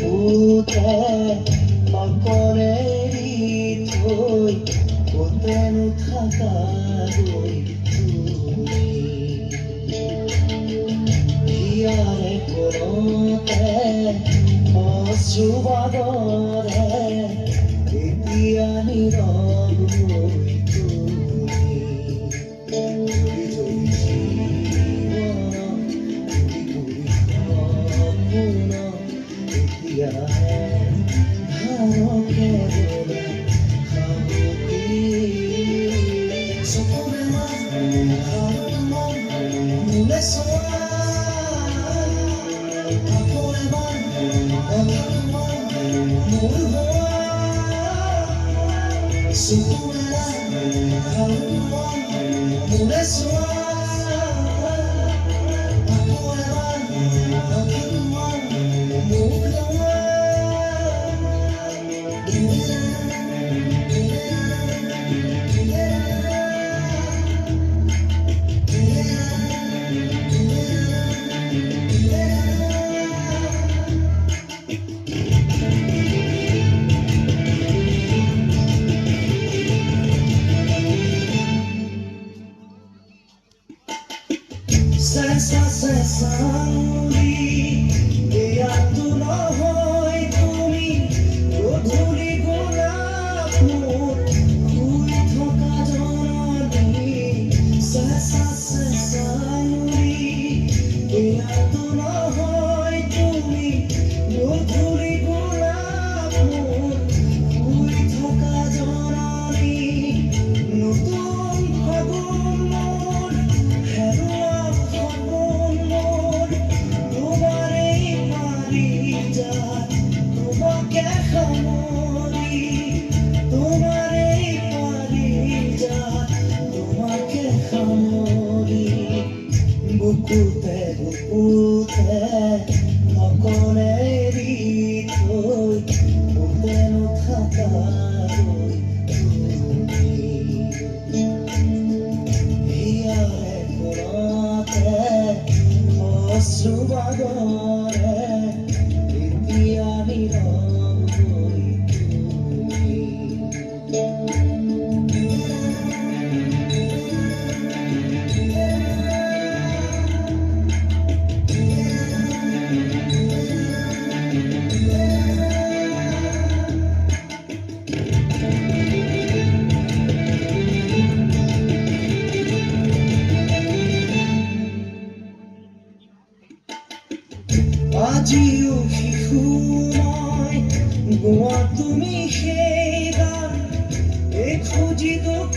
পুতে অকলে থৈ কতেনো থাকা গৈ তুমি হিয়াৰে কোনতে অশ্ৰুবাদৰে এতিয়া নীৰৱ হৈ তুমি বুকুতে অকলে থৈ কতেনো থাকা গৈ তুমি হিয়াৰে কোনতে অশ্ৰুবাদৰে এতিয়া নীৰৱ হৈ তুমি আজিও শিশু মই গোৱা তুমি সেই গান এই খুজি দুখ